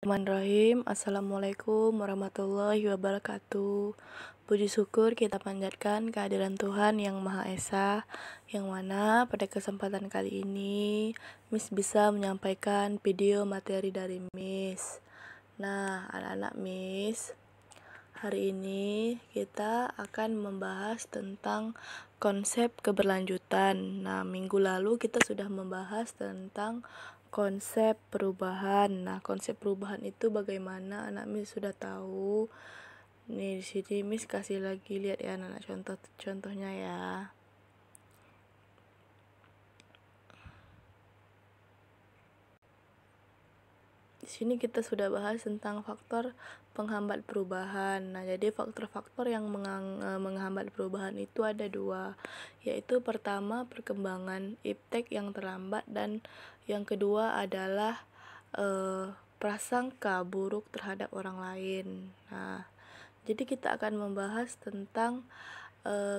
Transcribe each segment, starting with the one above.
Bismillahirrahmanirrahim. Assalamualaikum warahmatullahi wabarakatuh. Puji syukur kita panjatkan kehadiran Tuhan Yang Maha Esa, yang mana pada kesempatan kali ini Miss bisa menyampaikan video materi dari Miss. Nah, anak-anak Miss, hari ini kita akan membahas tentang konsep keberlanjutan. Nah, minggu lalu kita sudah membahas tentang konsep perubahan. Nah, konsep perubahan itu bagaimana? Anak Miss sudah tahu. Nih di sini Miss kasih lagi lihat ya anak contohnya ya. Di sini kita sudah bahas tentang faktor penghambat perubahan. Nah, jadi faktor-faktor yang menghambat perubahan itu ada dua, yaitu pertama perkembangan iptek yang terlambat, dan yang kedua adalah prasangka buruk terhadap orang lain. Nah, jadi kita akan membahas tentang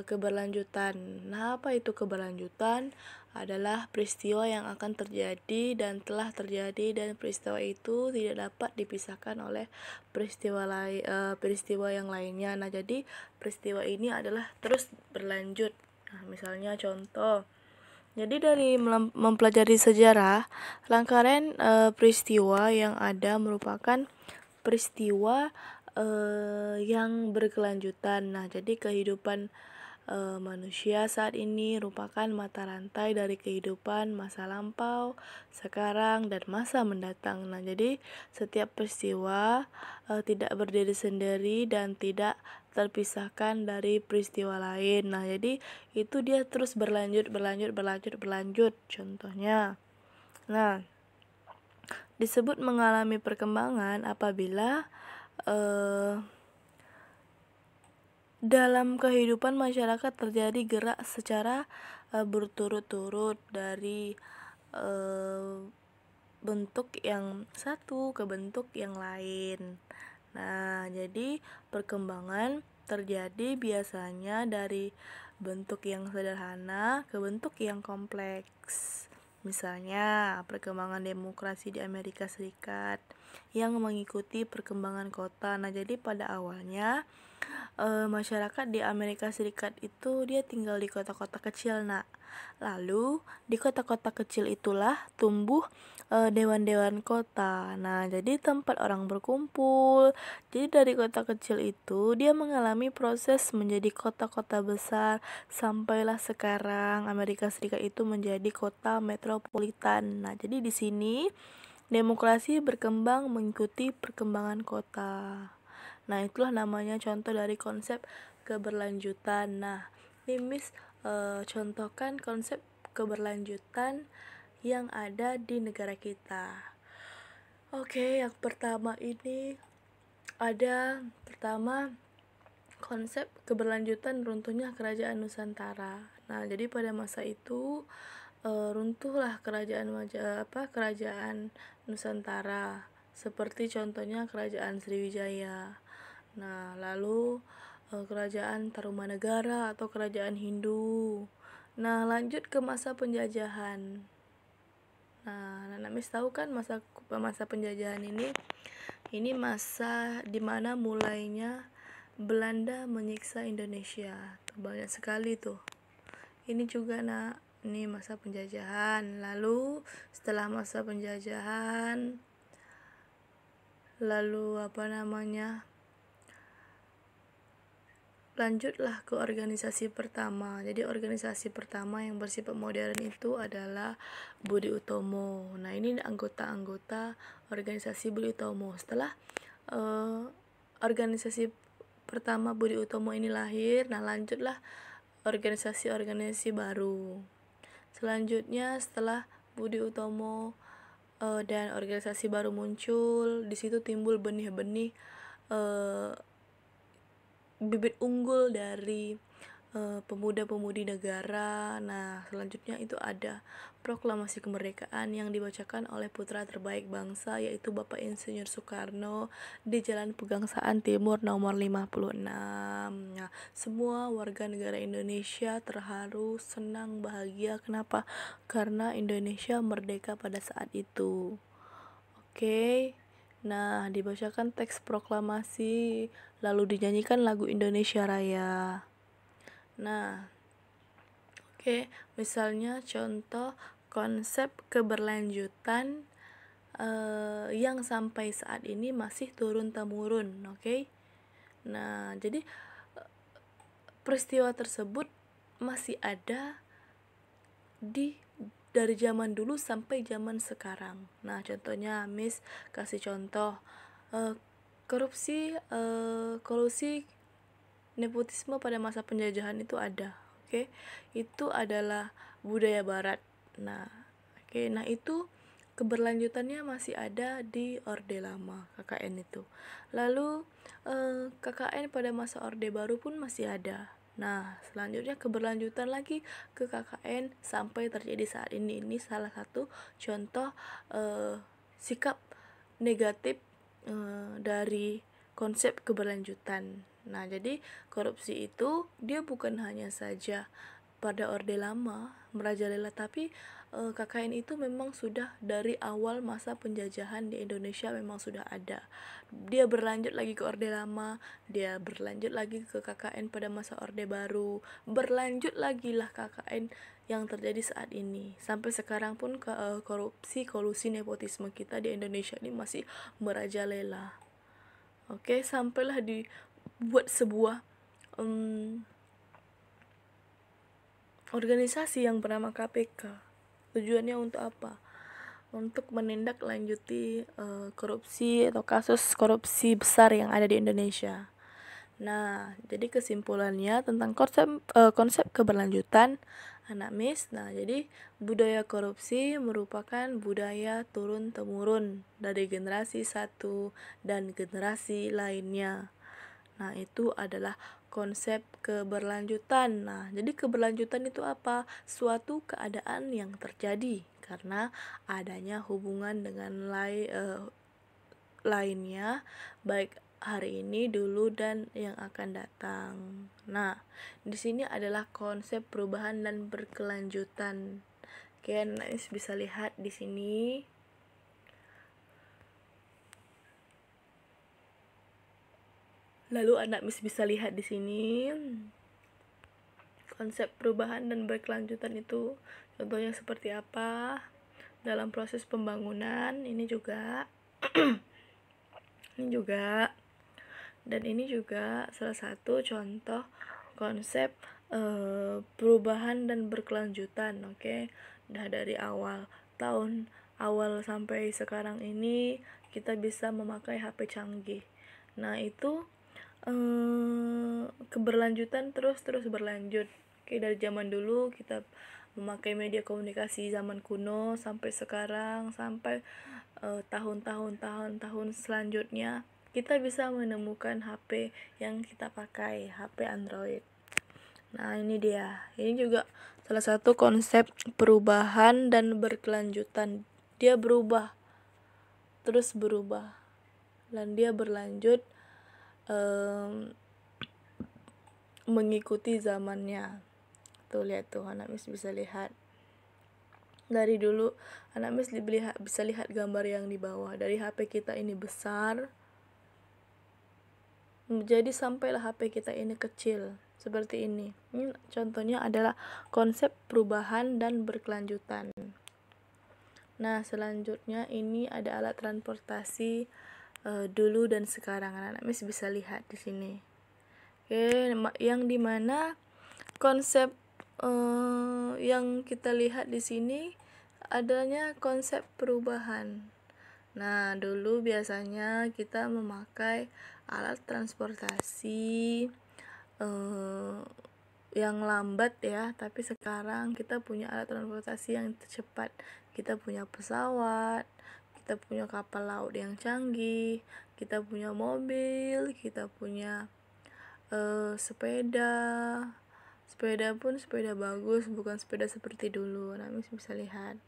keberlanjutan. Nah, apa itu keberlanjutan? Adalah peristiwa yang akan terjadi dan telah terjadi, dan peristiwa itu tidak dapat dipisahkan oleh peristiwa yang lainnya. Nah, jadi peristiwa ini adalah terus berlanjut. Nah, misalnya contoh. Jadi dari mempelajari sejarah, rangkaian peristiwa yang ada merupakan peristiwa yang berkelanjutan. Nah, jadi kehidupan manusia saat ini merupakan mata rantai dari kehidupan masa lampau, sekarang, dan masa mendatang. Nah, jadi setiap peristiwa tidak berdiri sendiri dan tidak terpisahkan dari peristiwa lain. Nah, jadi itu dia terus berlanjut. Contohnya, nah, disebut mengalami perkembangan apabila dalam kehidupan masyarakat terjadi gerak secara berturut-turut dari bentuk yang satu ke bentuk yang lain. Nah, jadi perkembangan terjadi biasanya dari bentuk yang sederhana ke bentuk yang kompleks. Misalnya, perkembangan demokrasi di Amerika Serikat yang mengikuti perkembangan kota. Nah, jadi pada awalnya masyarakat di Amerika Serikat itu dia tinggal di kota-kota kecil, nak. Lalu di kota-kota kecil itulah tumbuh dewan-dewan kota. Nah, jadi tempat orang berkumpul. Jadi dari kota kecil itu dia mengalami proses menjadi kota-kota besar, sampailah sekarang Amerika Serikat itu menjadi kota metropolitan. Nah, jadi di sini demokrasi berkembang mengikuti perkembangan kota. Nah, itulah namanya contoh dari konsep keberlanjutan. Nah, ini Miss contohkan konsep keberlanjutan yang ada di negara kita. Oke, yang pertama ini ada konsep keberlanjutan runtuhnya kerajaan Nusantara. Nah, jadi pada masa itu runtuhlah kerajaan Nusantara, seperti contohnya kerajaan Sriwijaya. Nah, lalu kerajaan Tarumanegara atau kerajaan Hindu. Nah, lanjut ke masa penjajahan. Nah, Miss tahu kan masa penjajahan ini masa dimana mulainya Belanda menyiksa Indonesia. Tuh, banyak sekali tuh. Ini juga, nak, ini masa penjajahan. Lalu setelah masa penjajahan, lanjutlah ke organisasi pertama. Jadi organisasi pertama yang bersifat modern itu adalah Budi Utomo. Nah, ini anggota-anggota organisasi Budi Utomo. Setelah organisasi pertama Budi Utomo ini lahir, nah lanjutlah organisasi-organisasi baru. Selanjutnya setelah Budi Utomo dan organisasi baru muncul, di situ timbul benih-benih bibit unggul dari pemuda-pemudi negara. Nah, selanjutnya itu ada proklamasi kemerdekaan yang dibacakan oleh putra terbaik bangsa, yaitu Bapak Insinyur Soekarno di Jalan Pegangsaan Timur nomor 56. Nah, semua warga negara Indonesia terharu, senang, bahagia. Kenapa? Karena Indonesia merdeka pada saat itu. Oke, Nah, dibacakan teks proklamasi, lalu dinyanyikan lagu Indonesia Raya. Nah, oke, misalnya contoh konsep keberlanjutan yang sampai saat ini masih turun-temurun, oke? Nah, jadi peristiwa tersebut masih ada dari zaman dulu sampai zaman sekarang. Nah, contohnya Miss kasih contoh kolusi nepotisme pada masa penjajahan itu ada. Oke. Itu adalah budaya barat. Nah, oke. Nah, itu keberlanjutannya masih ada di Orde Lama, KKN itu. Lalu KKN pada masa Orde Baru pun masih ada. Nah, selanjutnya keberlanjutan lagi ke KKN sampai terjadi saat ini. Ini salah satu contoh sikap negatif dari konsep keberlanjutan. Nah, jadi korupsi itu dia bukan hanya saja pada Orde Lama merajalela, tapi KKN itu memang sudah dari awal masa penjajahan di Indonesia memang sudah ada. Dia berlanjut lagi ke Orde Lama, dia berlanjut lagi ke KKN pada masa Orde Baru, berlanjut lagi lah KKN yang terjadi saat ini. Sampai sekarang pun kolusi nepotisme kita di Indonesia ini masih merajalela. Oke, sampailah dibuat sebuah organisasi yang bernama KPK. Tujuannya untuk apa? Untuk menindaklanjuti korupsi atau kasus korupsi besar yang ada di Indonesia. Nah, jadi kesimpulannya tentang konsep keberlanjutan anak Miss. Nah, jadi budaya korupsi merupakan budaya turun-temurun dari generasi satu dan generasi lainnya. Nah, itu adalah konsep keberlanjutan. Nah, jadi keberlanjutan itu apa? Suatu keadaan yang terjadi karena adanya hubungan dengan lainnya, baik hari ini, dulu, dan yang akan datang. Nah, di sini adalah konsep perubahan dan berkelanjutan. Oke, Ais bisa lihat di sini. Lalu anak Miss bisa lihat di sini konsep perubahan dan berkelanjutan itu contohnya seperti apa dalam proses pembangunan. Ini juga ini juga, dan ini juga salah satu contoh konsep perubahan dan berkelanjutan. Oke. Udah dari tahun awal sampai sekarang ini kita bisa memakai HP canggih. Nah, itu keberlanjutan terus berlanjut. Oke, dari zaman dulu kita memakai media komunikasi zaman kuno sampai sekarang, sampai tahun selanjutnya kita bisa menemukan HP yang kita pakai, HP Android. Nah, ini dia. Ini juga salah satu konsep perubahan dan berkelanjutan. Dia berubah, terus berubah, dan dia berlanjut mengikuti zamannya. Tuh, lihat tuh, anak Miss bisa lihat. Dari dulu anak Miss bisa lihat gambar yang di bawah. Dari HP kita ini besar, jadi sampailah HP kita ini kecil seperti ini. Ini contohnya adalah konsep perubahan dan berkelanjutan. Nah, selanjutnya ini ada alat transportasi dulu dan sekarang. Anak Miss bisa lihat di sini. Oke, yang dimana konsep yang kita lihat di sini adanya konsep perubahan. Nah, dulu biasanya kita memakai alat transportasi yang lambat ya, tapi sekarang kita punya alat transportasi yang cepat. Kita punya pesawat, kita punya kapal laut yang canggih, kita punya mobil, kita punya sepeda pun sepeda bagus, bukan sepeda seperti dulu. Nah, bisa lihat.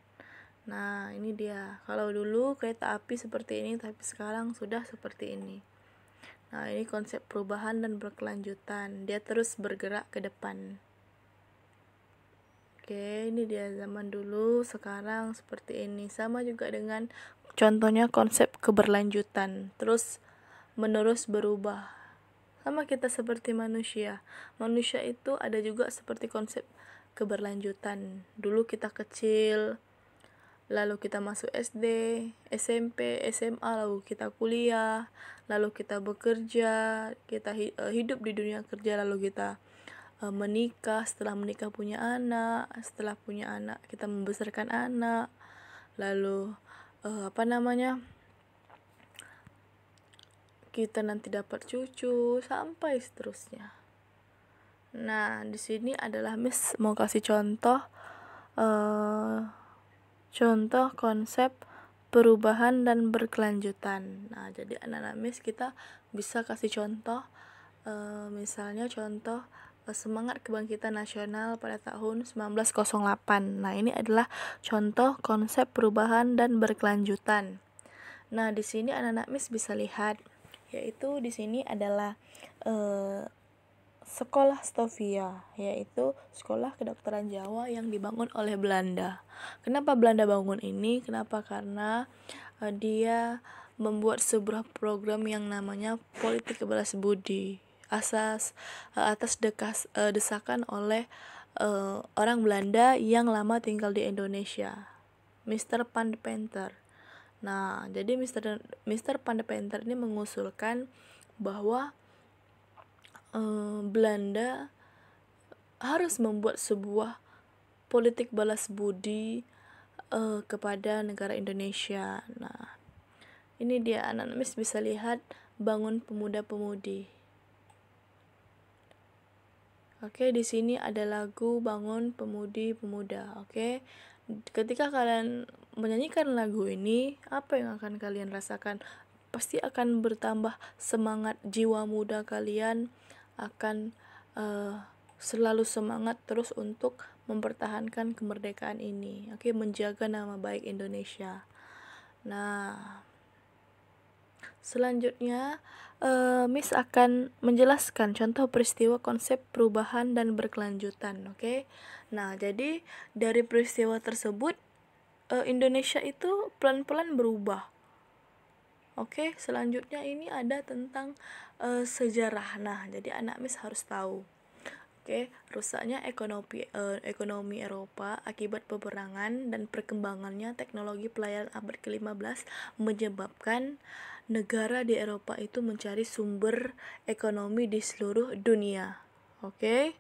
Nah, ini dia. Kalau dulu kereta api seperti ini, tapi sekarang sudah seperti ini. Nah, ini konsep perubahan dan berkelanjutan. Dia terus bergerak ke depan. Oke, ini dia zaman dulu, sekarang seperti ini. Sama juga dengan contohnya konsep keberlanjutan, terus menerus berubah. Sama kita seperti manusia. Manusia itu ada juga seperti konsep keberlanjutan. Dulu kita kecil, lalu kita masuk SD, SMP, SMA, lalu kita kuliah, lalu kita bekerja, kita hidup di dunia kerja, lalu kita menikah, setelah menikah punya anak, setelah punya anak kita membesarkan anak, lalu kita nanti dapat cucu sampai seterusnya. Nah, di sini adalah Miss mau kasih contoh konsep perubahan dan berkelanjutan. Nah, jadi anak-anak Miss kita bisa kasih contoh, misalnya contoh semangat kebangkitan nasional pada tahun 1908. Nah, ini adalah contoh konsep perubahan dan berkelanjutan. Nah, di sini anak-anak Miss bisa lihat, yaitu di sini adalah Sekolah Stovia, yaitu sekolah kedokteran Jawa yang dibangun oleh Belanda. Kenapa Belanda bangun ini? Kenapa? Karena dia membuat sebuah program yang namanya politik balas budi atas desakan oleh orang Belanda yang lama tinggal di Indonesia, Mr. Van de Penter. Nah, jadi Mr. Van de Penter ini mengusulkan bahwa Belanda harus membuat sebuah politik balas budi kepada negara Indonesia. Nah, ini dia anak-anak Miss bisa lihat bangun pemuda-pemudi. Oke, di sini ada lagu Bangun Pemudi-Pemuda. Oke. Ketika kalian menyanyikan lagu ini, apa yang akan kalian rasakan? Pasti akan bertambah semangat, jiwa muda kalian akan selalu semangat terus untuk mempertahankan kemerdekaan ini. Oke, menjaga nama baik Indonesia. Nah, selanjutnya Miss akan menjelaskan contoh peristiwa konsep perubahan dan berkelanjutan. Oke. Nah, jadi dari peristiwa tersebut Indonesia itu pelan-pelan berubah. Oke, selanjutnya ini ada tentang sejarah. Nah, jadi anak Miss harus tahu. Oke, rusaknya ekonomi Eropa akibat peperangan dan perkembangannya teknologi pelayaran abad ke-15 menyebabkan negara di Eropa itu mencari sumber ekonomi di seluruh dunia. Oke.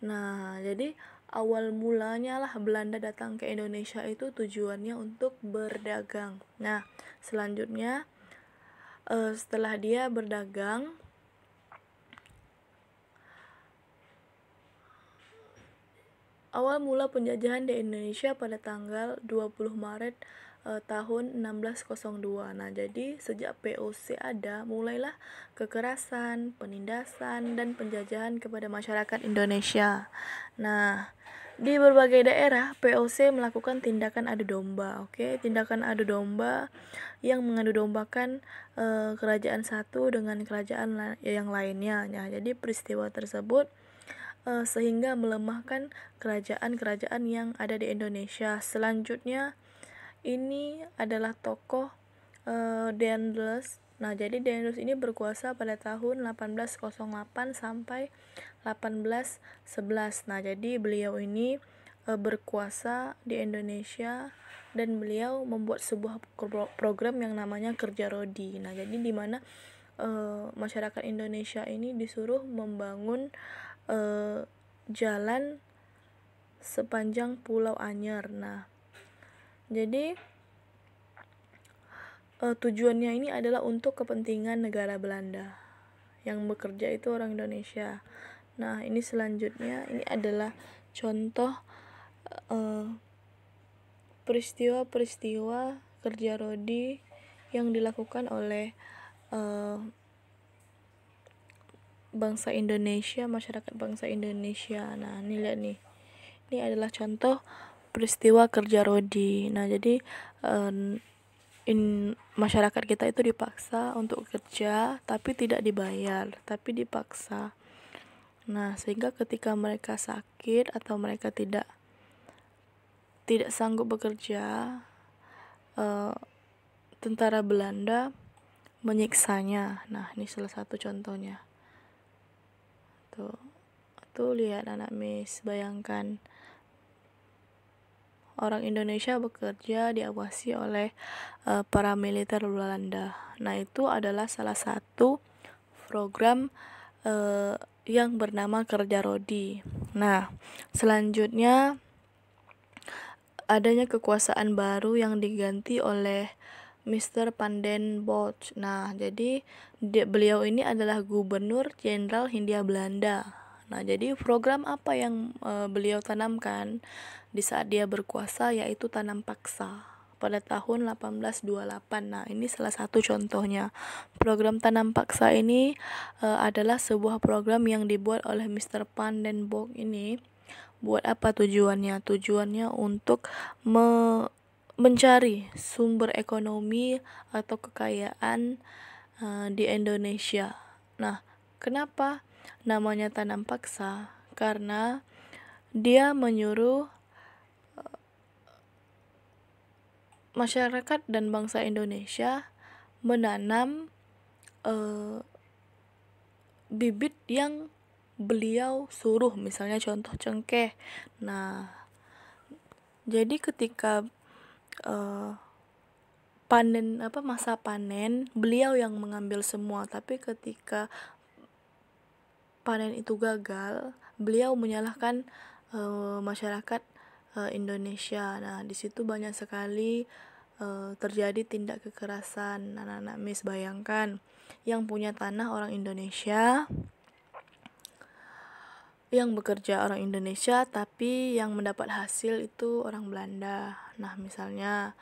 Nah, jadi awal mulanya lah Belanda datang ke Indonesia itu tujuannya untuk berdagang. Nah, selanjutnya setelah dia berdagang, awal mula penjajahan di Indonesia pada tanggal 20 Maret tahun 1602. Nah, jadi sejak POC ada, mulailah kekerasan, penindasan, dan penjajahan kepada masyarakat Indonesia. Nah, di berbagai daerah POC melakukan tindakan adu domba. Oke, tindakan adu domba yang mengadu dombakan kerajaan satu dengan kerajaan yang lainnya. Nah, jadi peristiwa tersebut sehingga melemahkan kerajaan-kerajaan yang ada di Indonesia. Selanjutnya ini adalah tokoh Daendels. Nah, jadi Daendels ini berkuasa pada tahun 1808 sampai 1811. Nah, jadi beliau ini berkuasa di Indonesia dan beliau membuat sebuah program yang namanya Kerja Rodi. Nah, jadi di mana masyarakat Indonesia ini disuruh membangun jalan sepanjang Pulau Anyer. Nah, jadi tujuannya ini adalah untuk kepentingan negara Belanda. Yang bekerja itu orang Indonesia. Nah, ini selanjutnya ini adalah contoh peristiwa-peristiwa Kerja Rodi yang dilakukan oleh bangsa Indonesia, masyarakat bangsa Indonesia. Nah, ini lihat nih. Ini adalah contoh peristiwa Kerja Rodi. Nah, jadi masyarakat kita itu dipaksa untuk kerja tapi tidak dibayar, tapi dipaksa. Nah, sehingga ketika mereka sakit atau mereka tidak sanggup bekerja, tentara Belanda menyiksanya. Nah, ini salah satu contohnya. Tuh lihat anak Miss, bayangkan orang Indonesia bekerja diawasi oleh para militer Belanda. Nah, itu adalah salah satu program yang bernama Kerja Rodi. Nah, selanjutnya adanya kekuasaan baru yang diganti oleh Mr. Van den Bosch. Nah, jadi beliau ini adalah Gubernur Jenderal Hindia Belanda. Nah, jadi program apa yang beliau tanamkan di saat dia berkuasa, yaitu tanam paksa pada tahun 1828. Nah, ini salah satu contohnya. Program tanam paksa ini adalah sebuah program yang dibuat oleh Mr. Van den Bosch ini. Buat apa tujuannya? Tujuannya untuk mencari sumber ekonomi atau kekayaan di Indonesia. Nah, kenapa namanya tanam paksa? Karena dia menyuruh masyarakat dan bangsa Indonesia menanam bibit yang beliau suruh, misalnya contoh cengkeh. Nah, jadi ketika masa panen, beliau yang mengambil semua, tapi ketika panen itu gagal, beliau menyalahkan masyarakat Indonesia. Nah, di situ banyak sekali terjadi tindak kekerasan. Anak-anak Miss, bayangkan yang punya tanah orang Indonesia, yang bekerja orang Indonesia, tapi yang mendapat hasil itu orang Belanda. Nah, misalnya,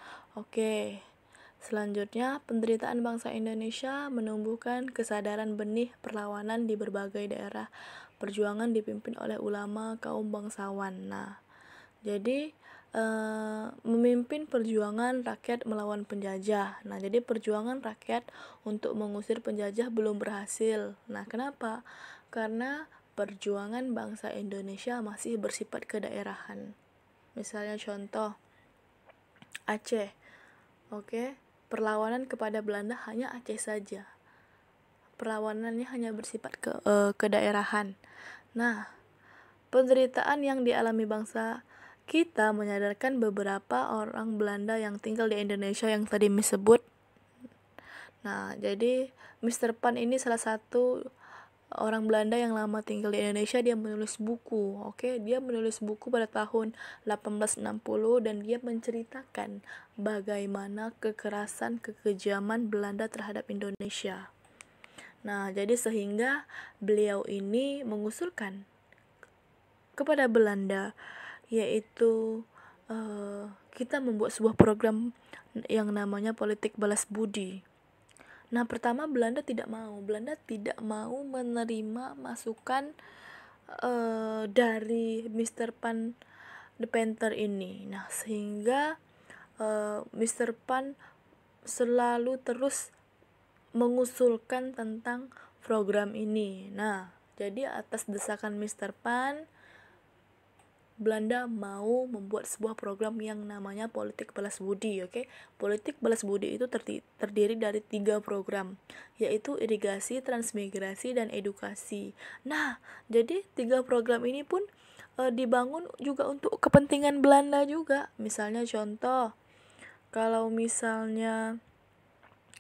selanjutnya, penderitaan bangsa Indonesia menumbuhkan kesadaran benih perlawanan di berbagai daerah. Perjuangan dipimpin oleh ulama kaum bangsawan. Nah, jadi memimpin perjuangan rakyat melawan penjajah. Nah, jadi perjuangan rakyat untuk mengusir penjajah belum berhasil. Nah, kenapa? Karena perjuangan bangsa Indonesia masih bersifat kedaerahan. Misalnya contoh Aceh. Perlawanan kepada Belanda hanya Aceh saja. Perlawanannya hanya bersifat kedaerahan. Nah, penderitaan yang dialami bangsa kita menyadarkan beberapa orang Belanda yang tinggal di Indonesia yang tadi disebut. Nah, jadi Mr. Pan ini salah satu orang Belanda yang lama tinggal di Indonesia. Dia menulis buku. Dia menulis buku pada tahun 1860 dan dia menceritakan bagaimana kekerasan, kekejaman Belanda terhadap Indonesia. Nah, jadi sehingga beliau ini mengusulkan kepada Belanda, yaitu kita membuat sebuah program yang namanya politik balas budi. Nah, pertama Belanda tidak mau menerima masukan dari Mr. Pan the Painter ini. Nah, sehingga Mr. Pan selalu terus mengusulkan tentang program ini. Nah, jadi atas desakan Mr. Pan, Belanda mau membuat sebuah program yang namanya politik balas budi. Politik balas budi itu terdiri dari 3 program, yaitu irigasi, transmigrasi, dan edukasi. Nah, jadi 3 program ini pun dibangun juga untuk kepentingan Belanda juga. Misalnya contoh, kalau misalnya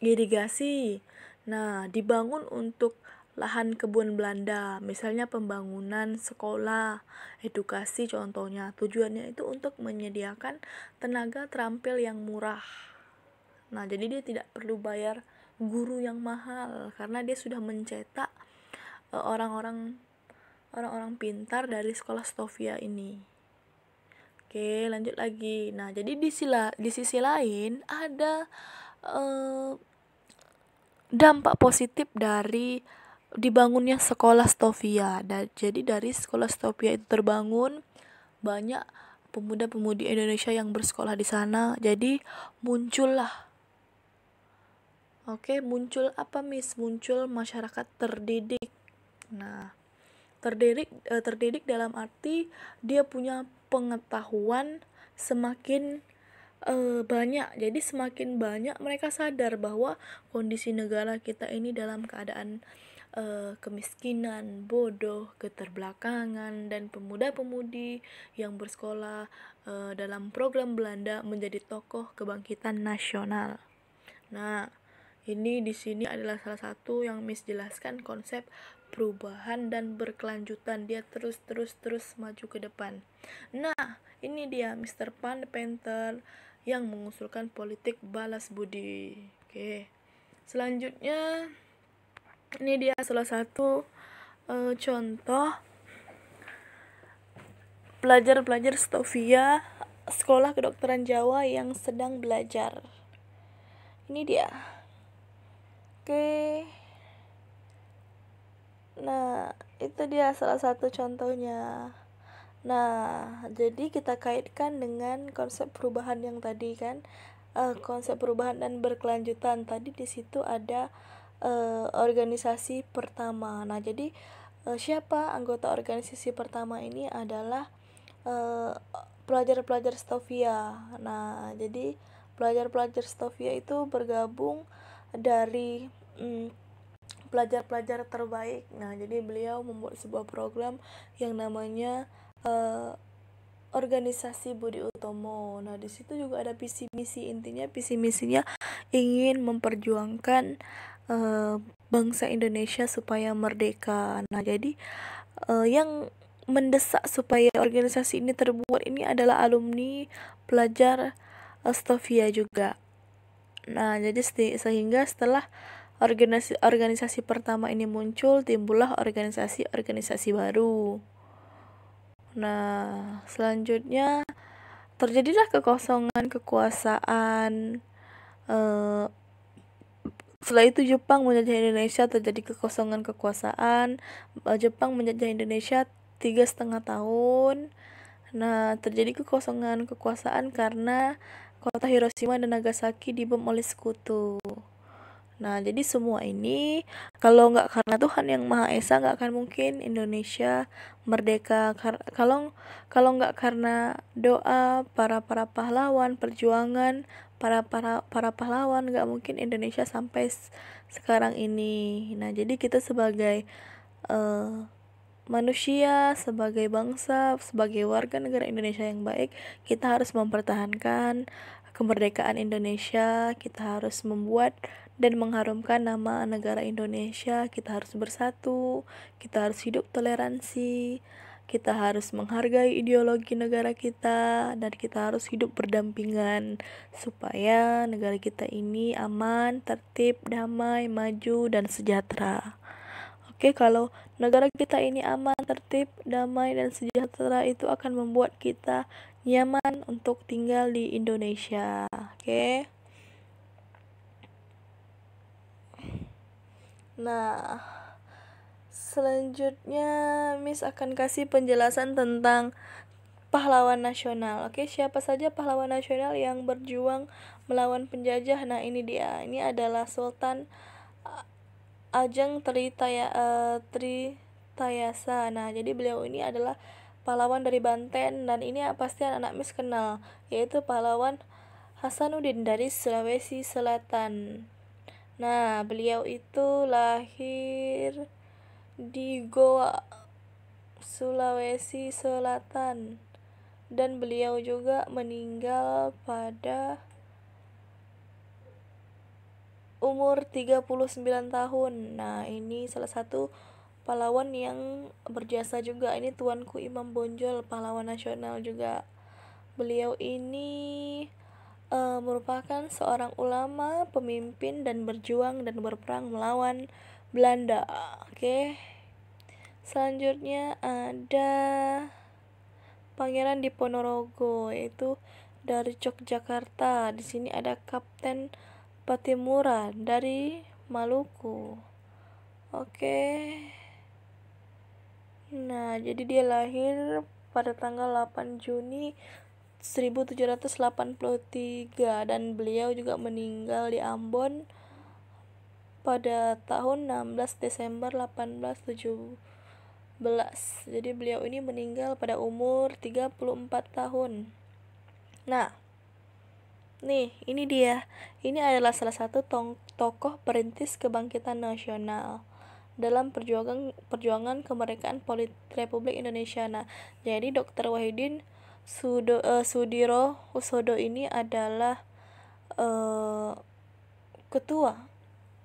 irigasi, nah dibangun untuk lahan kebun Belanda, misalnya pembangunan sekolah, edukasi contohnya. Tujuannya itu untuk menyediakan tenaga terampil yang murah. Nah, jadi dia tidak perlu bayar guru yang mahal karena dia sudah mencetak orang-orang pintar dari sekolah Stovia ini. Lanjut lagi. Nah, jadi di sisi lain ada dampak positif dari dibangunnya sekolah Stovia. Jadi dari sekolah Stovia itu terbangun banyak pemuda-pemudi Indonesia yang bersekolah di sana. Jadi muncullah muncul apa, Miss? Muncul masyarakat terdidik. Nah, terdidik dalam arti dia punya pengetahuan semakin banyak. Jadi semakin banyak mereka sadar bahwa kondisi negara kita ini dalam keadaan kemiskinan, bodoh, keterbelakangan, dan pemuda-pemudi yang bersekolah dalam program Belanda menjadi tokoh kebangkitan nasional. Nah, ini di sini adalah salah satu yang Miss jelaskan konsep perubahan dan berkelanjutan. Dia terus maju ke depan. Nah, ini dia Mr. Pan the Painter yang mengusulkan politik balas budi. Oke. Selanjutnya ini dia salah satu contoh pelajar-pelajar Stovia Sekolah Kedokteran Jawa yang sedang belajar. Ini dia. Oke. Nah, itu dia salah satu contohnya. Nah, jadi kita kaitkan dengan konsep perubahan yang tadi kan, konsep perubahan dan berkelanjutan. Tadi di situ ada organisasi pertama. Nah, jadi siapa anggota organisasi pertama ini adalah pelajar-pelajar Stovia. Nah, jadi pelajar-pelajar Stovia itu bergabung dari pelajar-pelajar terbaik. Nah, jadi beliau membuat sebuah program yang namanya organisasi Budi Utomo. Nah, di situ juga ada visi misi. Intinya visi misinya ingin memperjuangkan bangsa Indonesia supaya merdeka. Nah, jadi yang mendesak supaya organisasi ini terbuat ini adalah alumni pelajar Stovia juga. Nah, jadi sehingga setelah organisasi pertama ini muncul, timbullah organisasi-organisasi baru. Nah, selanjutnya terjadilah kekosongan kekuasaan. Setelah itu Jepang menjajah Indonesia, terjadi kekosongan kekuasaan. Jepang menjajah Indonesia 3,5 tahun. Nah, terjadi kekosongan kekuasaan karena kota Hiroshima dan Nagasaki dibom oleh sekutu. Nah, jadi semua ini kalau nggak karena Tuhan yang Maha Esa nggak akan mungkin Indonesia merdeka. Kalau nggak karena doa para pahlawan perjuangan para pahlawan nggak mungkin Indonesia sampai sekarang ini. Nah, jadi kita sebagai manusia, sebagai bangsa, sebagai warga negara Indonesia yang baik, kita harus mempertahankan kemerdekaan Indonesia. Kita harus membuat dan mengharumkan nama negara Indonesia. Kita harus bersatu, kita harus hidup toleransi, kita harus menghargai ideologi negara kita, dan kita harus hidup berdampingan supaya negara kita ini aman, tertib, damai, maju, dan sejahtera. Oke, kalau negara kita ini aman, tertib, damai, dan sejahtera, itu akan membuat kita nyaman untuk tinggal di Indonesia. Oke. Nah, selanjutnya Miss akan kasih penjelasan tentang pahlawan nasional. Oke, siapa saja pahlawan nasional yang berjuang melawan penjajah? Nah, ini dia. Ini adalah Sultan Ajeng Tritayasa. Nah, jadi beliau ini adalah pahlawan dari Banten, dan ini pasti anak Miss kenal, yaitu pahlawan Hasanuddin dari Sulawesi Selatan. Nah, beliau itu lahir di Goa, Sulawesi Selatan, dan beliau juga meninggal pada umur 39 tahun. Nah, ini salah satu pahlawan yang berjasa juga. Ini Tuanku Imam Bonjol, pahlawan nasional juga. Beliau ini merupakan seorang ulama, pemimpin, dan berjuang dan berperang melawan Belanda. Oke. Selanjutnya ada Pangeran Diponorogo, yaitu dari Yogyakarta. Di sini ada Kapten Patimura dari Maluku. Oke. Nah, jadi dia lahir pada tanggal 8 Juni 1783, dan beliau juga meninggal di Ambon pada tahun 16 Desember 1817. Jadi beliau ini meninggal pada umur 34 tahun. Nah, Nih, ini dia. Ini adalah salah satu tokoh perintis kebangkitan nasional dalam perjuangan kemerdekaan Republik Indonesia. Nah, jadi Dr. Wahidin Sudiro Husodo ini adalah ketua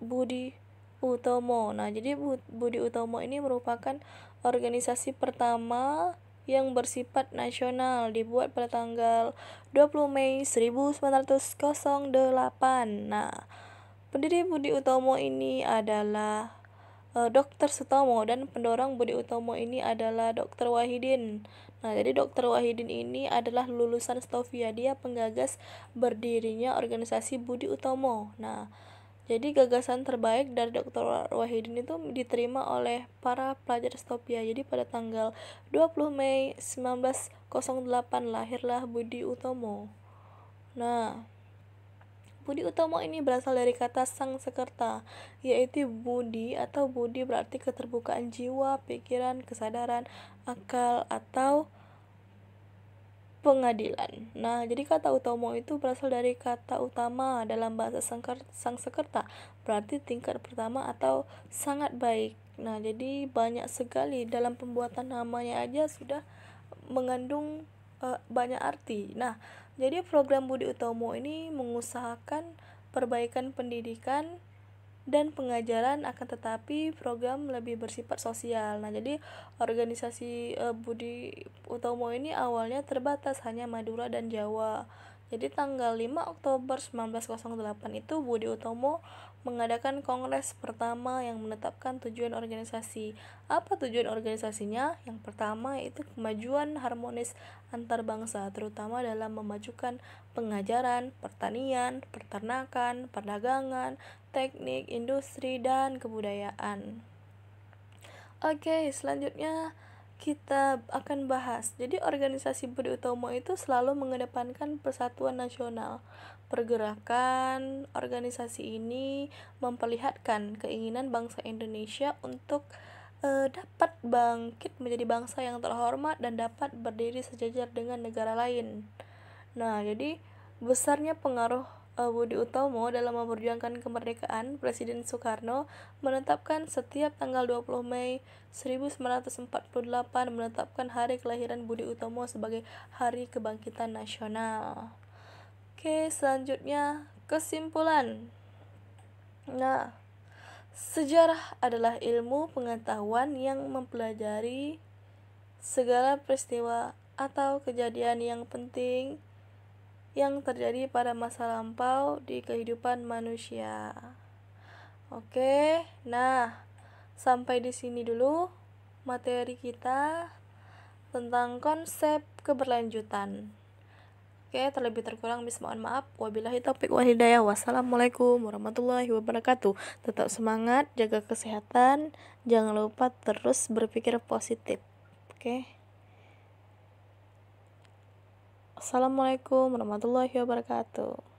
Budi Utomo. Nah, jadi Budi Utomo ini merupakan organisasi pertama yang bersifat nasional, dibuat pada tanggal 20 Mei 1908. Nah, pendiri Budi Utomo ini adalah Dr. Sutomo, dan pendorong Budi Utomo ini adalah Dr. Wahidin. Nah, jadi Dr. Wahidin ini adalah lulusan Stovia, dia penggagas berdirinya organisasi Budi Utomo. Nah, jadi gagasan terbaik dari Dr. Wahidin itu diterima oleh para pelajar Stovia. Jadi pada tanggal 20 Mei 1908 lahirlah Budi Utomo. Nah, Budi Utomo ini berasal dari kata Sangsekerta, yaitu budi, atau budi berarti keterbukaan jiwa, pikiran, kesadaran, akal, atau pengadilan. Nah, jadi kata Utomo itu berasal dari kata utama dalam bahasa Sangsekerta, berarti tingkat pertama atau sangat baik. Nah, jadi banyak sekali dalam pembuatan namanya aja sudah mengandung banyak arti. Nah, jadi program Budi Utomo ini mengusahakan perbaikan pendidikan dan pengajaran, akan tetapi program lebih bersifat sosial. Nah, jadi organisasi Budi Utomo ini awalnya terbatas hanya Madura dan Jawa. Jadi tanggal 5 Oktober 1908 itu Budi Utomo mengadakan kongres pertama yang menetapkan tujuan organisasi. Apa tujuan organisasinya? Yang pertama yaitu kemajuan harmonis antar bangsa, terutama dalam memajukan pengajaran, pertanian, peternakan, perdagangan, teknik, industri, dan kebudayaan. Oke, selanjutnya kita akan bahas. Jadi organisasi Budi Utomo itu selalu mengedepankan persatuan nasional. Pergerakan organisasi ini memperlihatkan keinginan bangsa Indonesia untuk dapat bangkit menjadi bangsa yang terhormat dan dapat berdiri sejajar dengan negara lain. Nah, jadi besarnya pengaruh Budi Utomo dalam memperjuangkan kemerdekaan, Presiden Soekarno menetapkan setiap tanggal 20 Mei 1948 menetapkan hari kelahiran Budi Utomo sebagai Hari Kebangkitan Nasional. Oke, selanjutnya kesimpulan. Nah, sejarah adalah ilmu pengetahuan yang mempelajari segala peristiwa atau kejadian yang penting yang terjadi pada masa lampau di kehidupan manusia. Oke, nah sampai di sini dulu materi kita tentang konsep keberlanjutan. Oke, terlebih terkurang mohon maaf. Wabillahi taufiq wal hidayah. Wassalamualaikum warahmatullahi wabarakatuh. Tetap semangat, jaga kesehatan, jangan lupa terus berpikir positif. Oke. Assalamualaikum warahmatullahi wabarakatuh.